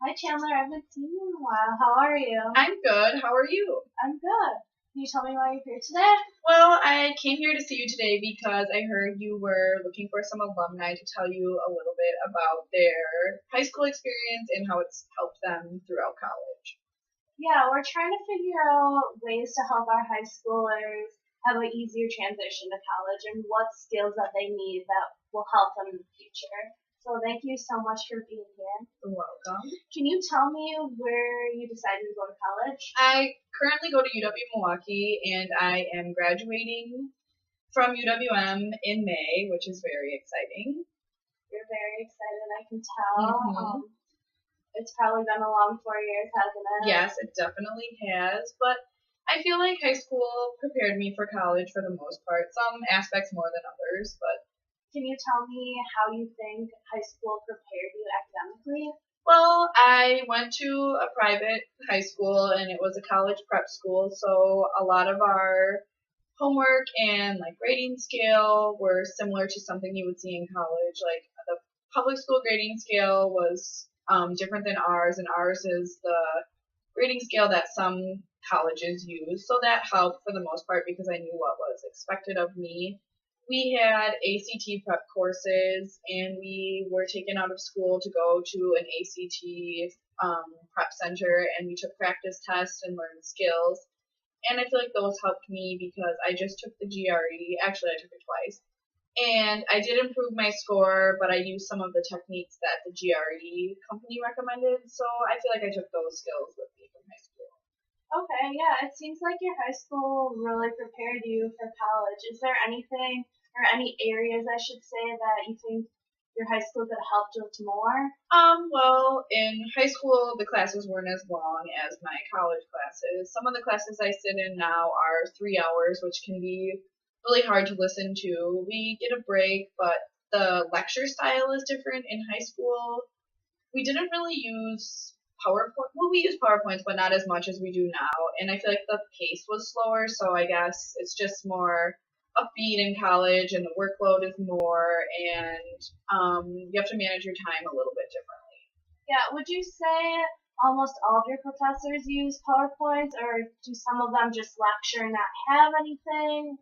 Hi Chandler, I haven't seen you in a while. How are you? I'm good. How are you? I'm good. Can you tell me why you're here today? Well, I came here to see you today because I heard you were looking for some alumni to tell you a little bit about their high school experience and how it's helped them throughout college. Yeah, we're trying to figure out ways to help our high schoolers have an easier transition to college and what skills that they need that will help them in the future. So thank you so much for being here. You're welcome. Can you tell me where you decided to go to college? I currently go to UW Milwaukee and I am graduating from UWM in May, which is very exciting. You're very excited, I can tell. Mhm. It's probably been a long 4 years, hasn't it? Yes, it definitely has, but I feel like high school prepared me for college for the most part. Some aspects more than others, but Can you tell me how you think high school prepared you academically? well, I went to a private high school and it was a college prep school, so a lot of our homework and like grading scale were similar to something you would see in college. Like the public school grading scale was different than ours, and ours is the grading scale that some colleges use. So that helped for the most part because I knew what was expected of me. We had ACT prep courses, and we were taken out of school to go to an ACT prep center, and we took practice tests and learned skills. And I feel like those helped me because I just took the GRE. Actually, I took it twice. And I did improve my score, but I used some of the techniques that the GRE company recommended. So I feel like I took those skills with me from high school. Okay, yeah, it seems like your high school really prepared you for college. Is there anything or any areas I should say that you think your high school could have helped with more? Well, in high school, the classes weren't as long as my college classes. Some of the classes I sit in now are 3 hours, which can be really hard to listen to. We get a break, but the lecture style is different in high school. We didn't really use PowerPoint. Well, we use PowerPoints, but not as much as we do now. And I feel like the pace was slower, so I guess it's just more upbeat in college, and the workload is more, and you have to manage your time a little bit differently. Yeah, would you say almost all of your professors use PowerPoints, or do some of them just lecture and not have anything?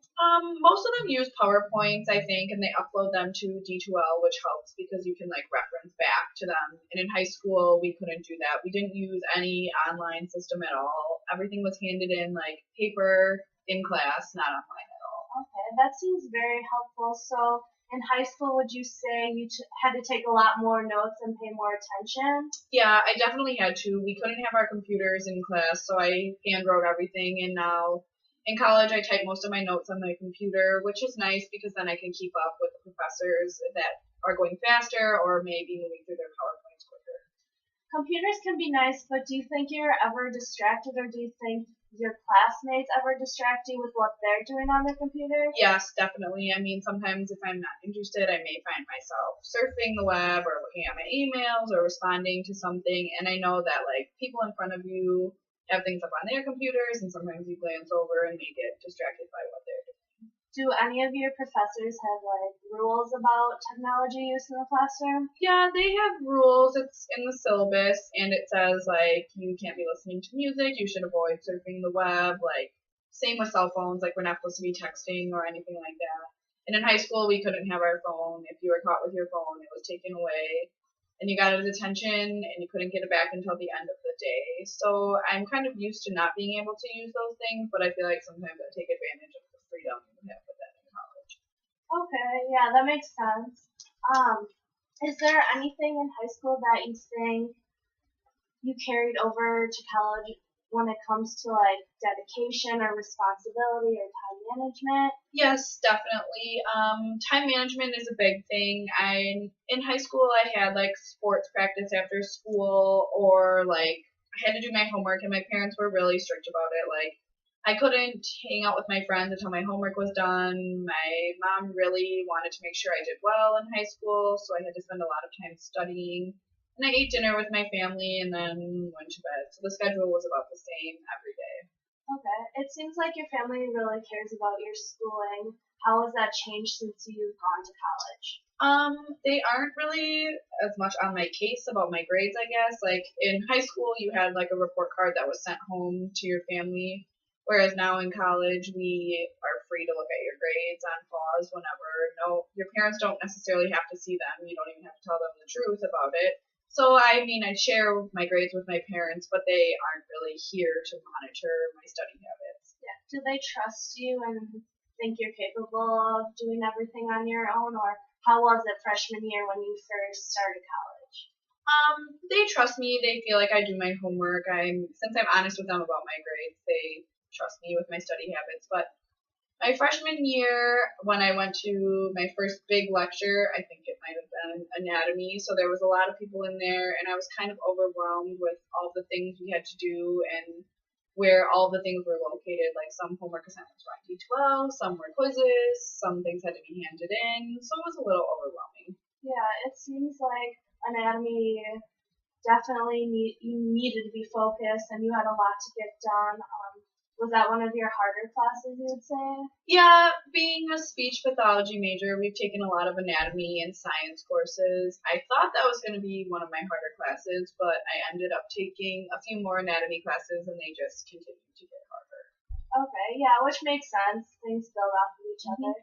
Most of them use PowerPoints, I think, and they upload them to D2L, which helps because you can like reference back to them. And in high school, we couldn't do that. We didn't use any online system at all. Everything was handed in like paper in class, not online at all. Okay, that seems very helpful. So, in high school, would you say you had to take a lot more notes and pay more attention? Yeah, I definitely had to. We couldn't have our computers in class, so I hand wrote everything. And now in college, I type most of my notes on my computer, which is nice because then I can keep up with the professors that are going faster or maybe moving through their PowerPoints quicker. Computers can be nice, but do you think you're ever distracted, or do you think your classmates ever distract you with what they're doing on their computers? Yes, definitely. I mean, sometimes if I'm not interested, I may find myself surfing the web or looking at my emails or responding to something. And I know that like people in front of you have things up on their computers, and sometimes you glance over and may get distracted by what they're doing. Do any of your professors have like rules about technology use in the classroom? Yeah, they have rules. It's in the syllabus, and it says like you can't be listening to music. You should avoid surfing the web. Like same with cell phones. Like we're not supposed to be texting or anything like that. And in high school, we couldn't have our phone. If you were caught with your phone, it was taken away, and you got a detention, and you couldn't get it back until the end of the day. So I'm kind of used to not being able to use those things, but I feel like sometimes I take advantage of the freedom you have with that in college. Okay, yeah, that makes sense. Um, is there anything in high school that you think you carried over to college when it comes to like dedication or responsibility or time management? Yes, definitely. Time management is a big thing. I in high school I had like sports practice after school, or like I had to do my homework, and my parents were really strict about it. Like I couldn't hang out with my friends until my homework was done. My mom really wanted to make sure I did well in high school, so I had to spend a lot of time studying. And I ate dinner with my family and then went to bed. So the schedule was about the same every day. Okay, it seems like your family really cares about your schooling. How has that changed since you've gone to college? They aren't really as much on my case about my grades, I guess. Like in high school, you had like a report card that was sent home to your family, whereas now in college, we are free to look at your grades on pause whenever. No, your parents don't necessarily have to see them. You don't even have to tell them the truth about it. So I mean, I share my grades with my parents, but they aren't really here to monitor my study habits. Yeah. Do they trust you and think you're capable of doing everything on your own, or how was it freshman year when you first started college? They trust me. They feel like I do my homework. Since I'm honest with them about my grades, they trust me with my study habits. But my freshman year, when I went to my first big lecture, I think it might have been anatomy. So there was a lot of people in there, and I was kind of overwhelmed with all the things we had to do and where all the things were located. Like some homework assignments were on D12, some were quizzes, some things had to be handed in. So it was a little overwhelming. Yeah, it seems like anatomy definitely you needed to be focused and you had a lot to get done. Was that one of your harder classes, you would say? Yeah, being a speech pathology major, we've taken a lot of anatomy and science courses. I thought that was going to be one of my harder classes, but I ended up taking a few more anatomy classes and they just continued to get harder. Okay, yeah, which makes sense. Things build off of each other.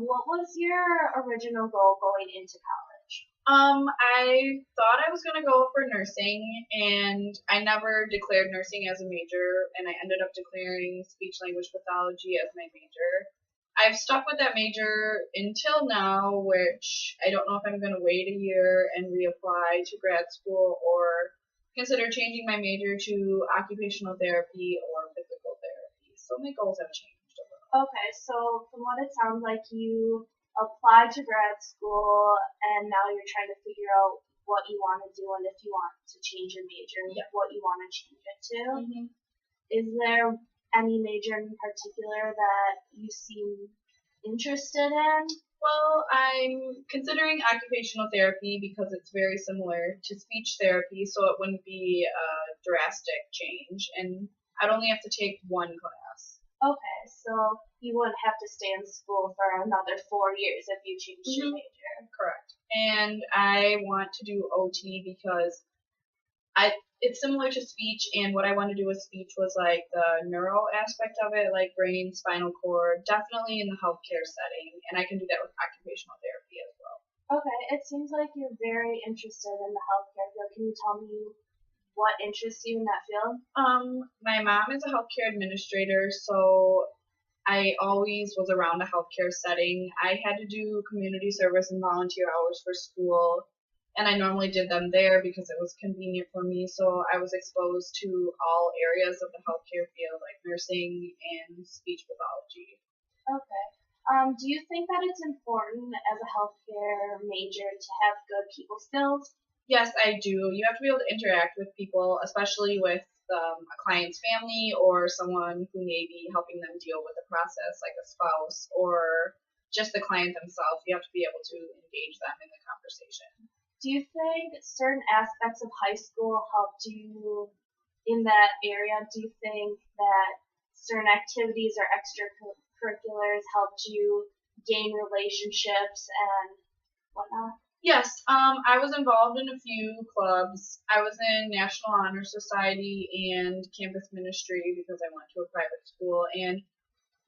What was your original goal going into college? I thought I was going to go for nursing, and I never declared nursing as a major, and I ended up declaring speech language pathology as my major. I've stuck with that major until now, which I don't know if I'm going to wait a year and reapply to grad school or consider changing my major to occupational therapy or physical therapy. So my goals have changed a little. Okay, so from what it sounds like, you applied to grad school and now you're trying to figure out what you want to do and if you want to change your major, what you want to change it to. Mm-hmm. Is there any major in particular that you seem interested in? Well, I'm considering occupational therapy because it's very similar to speech therapy, so it wouldn't be a drastic change, and I'd only have to take one class. Okay, so you wouldn't have to stay in school for another 4 years if you changed your major. Correct. And I want to do OT because it's similar to speech, and what I want to do with speech was like the neuro aspect of it, like brain, spinal cord, definitely in the healthcare setting, and I can do that with occupational therapy as well. Okay, it seems like you're very interested in the healthcare field. Can you tell me what interests you in that field? My mom is a healthcare administrator, so I always was around a healthcare setting. I had to do community service and volunteer hours for school, and I normally did them there because it was convenient for me. So I was exposed to all areas of the healthcare field, like nursing and speech pathology. Okay. Do you think that it's important as a healthcare major to have good people skills? Yes, I do. You have to be able to interact with people, especially with a client's family or someone who may be helping them deal with the process, like a spouse or just the client themselves. You have to be able to engage them in the conversation. Do you think certain aspects of high school helped you in that area? Do you think that certain activities or extracurriculars helped you gain relationships and whatnot? Yes, I was involved in a few clubs. I was in National Honor Society and campus ministry because I went to a private school, and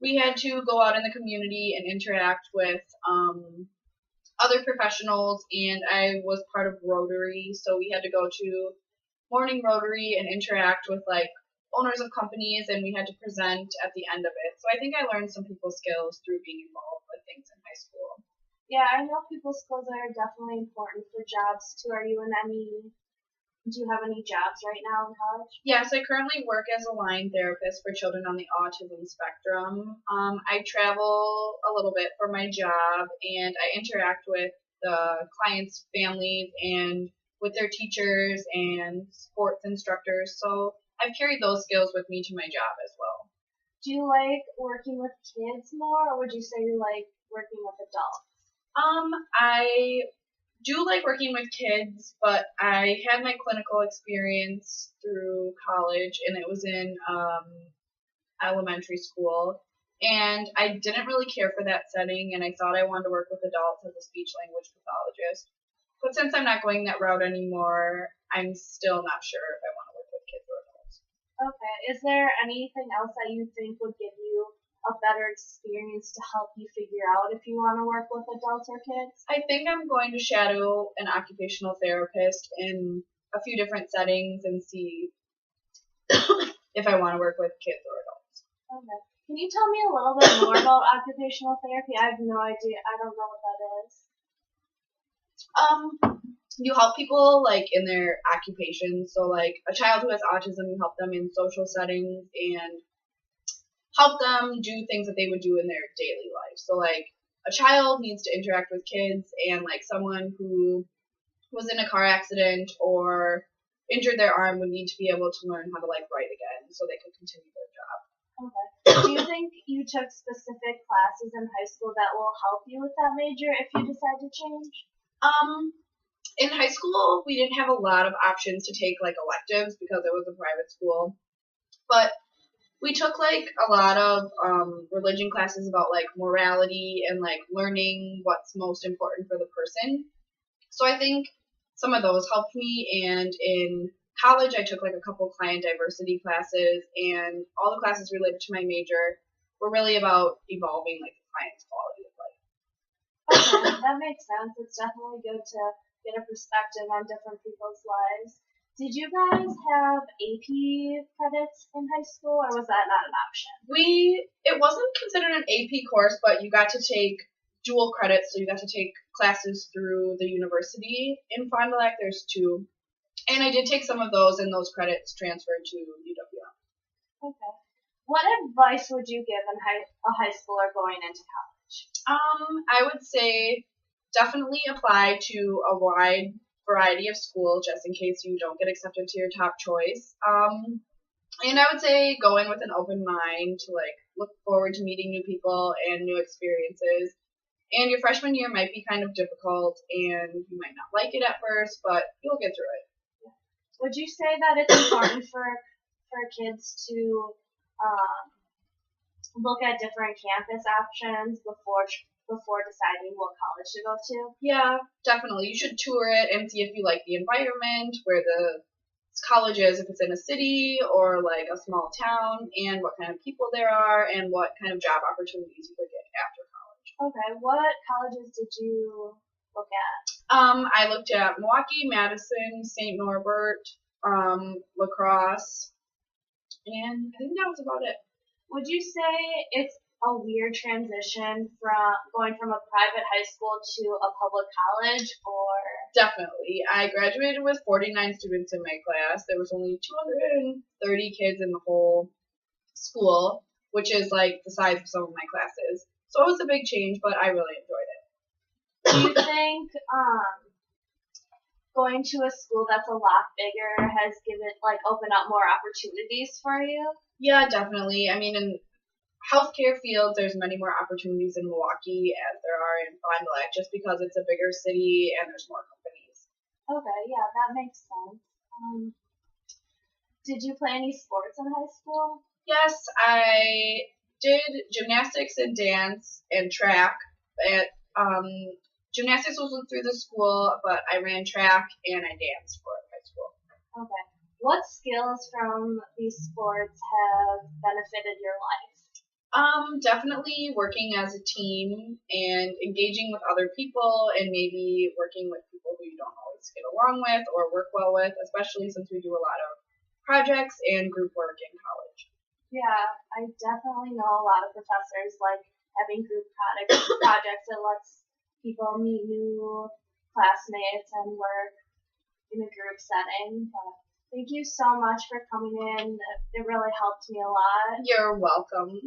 we had to go out in the community and interact with other professionals, and I was part of Rotary, so we had to go to morning Rotary and interact with like owners of companies, and we had to present at the end of it. So I think I learned some people skills through being involved with things in high school. Yeah, I know people skills are definitely important for jobs too. Do you have any jobs right now in college? Yes, I currently work as a line therapist for children on the autism spectrum. I travel a little bit for my job, and I interact with the clients' families and with their teachers and sports instructors. So I've carried those skills with me to my job as well. Do you like working with kids more, or would you say you like working with adults? I do like working with kids, but I had my clinical experience through college, and it was in elementary school. And I didn't really care for that setting, and I thought I wanted to work with adults as a speech language pathologist. But since I'm not going that route anymore, I'm still not sure if I want to work with kids or adults. Okay. Is there anything else that you think would give you a better experience to help you figure out if you want to work with adults or kids? I think I'm going to shadow an occupational therapist in a few different settings and see if I want to work with kids or adults. Okay. Can you tell me a little bit more about occupational therapy? I have no idea. I don't know what that is. You help people like in their occupations. So like a child who has autism, you help them in social settings and help them do things that they would do in their daily life. So like a child needs to interact with kids, and like someone who was in a car accident or injured their arm would need to be able to learn how to like write again so they could continue their job. Okay. Do you think you took specific classes in high school that will help you with that major if you decide to change? In high school, we didn't have a lot of options to take like electives because it was a private school, but we took like a lot of religion classes about like morality and like learning what's most important for the person. So I think some of those helped me, and in college I took like a couple client diversity classes, and all the classes related to my major were really about evolving like the client's quality of life. Okay, that makes sense. It's definitely good to get a perspective on different people's lives. Did you guys have AP credits in high school, or was that not an option? It wasn't considered an AP course, but you got to take dual credits, so you got to take classes through the university. In Fond du Lac, there's 2. And I did take some of those, and those credits transferred to UWM. Okay. What advice would you give a high schooler going into college? I would say definitely apply to a wide variety of schools just in case you don't get accepted to your top choice. And I would say go in with an open mind to like look forward to meeting new people and new experiences. And your freshman year might be kind of difficult, and you might not like it at first, but you'll get through it. Would you say that it's important for kids to look at different campus options before deciding what college to go to? Yeah, definitely. You should tour it and see if you like the environment, where the college is, if it's in a city or like a small town, and what kind of people there are, and what kind of job opportunities you could get after college. Okay, what colleges did you look at? I looked at Milwaukee, Madison, St. Norbert, La Crosse, and I think that was about it. Would you say it's a weird transition from going from a private high school to a public college, or? Definitely. I graduated with 49 students in my class. There was only 230 kids in the whole school, which is like the size of some of my classes. So it was a big change, but I really enjoyed it. Do you think going to a school that's a lot bigger has opened up more opportunities for you? Yeah, definitely. I mean, in healthcare fields, there's many more opportunities in Milwaukee as there are in Fond du Lac, just because it's a bigger city and there's more companies. Okay, yeah, that makes sense. Did you play any sports in high school? Yes, I did gymnastics and dance and track. Gymnastics wasn't through the school, but I ran track and I danced for high school. Okay. What skills from these sports have benefited your life? Definitely working as a team and engaging with other people, and maybe working with people who you don't always get along with or work well with, especially since we do a lot of projects and group work in college. Yeah, I definitely know a lot of professors like having group projects that lets people meet new classmates and work in a group setting. But thank you so much for coming in. It really helped me a lot. You're welcome.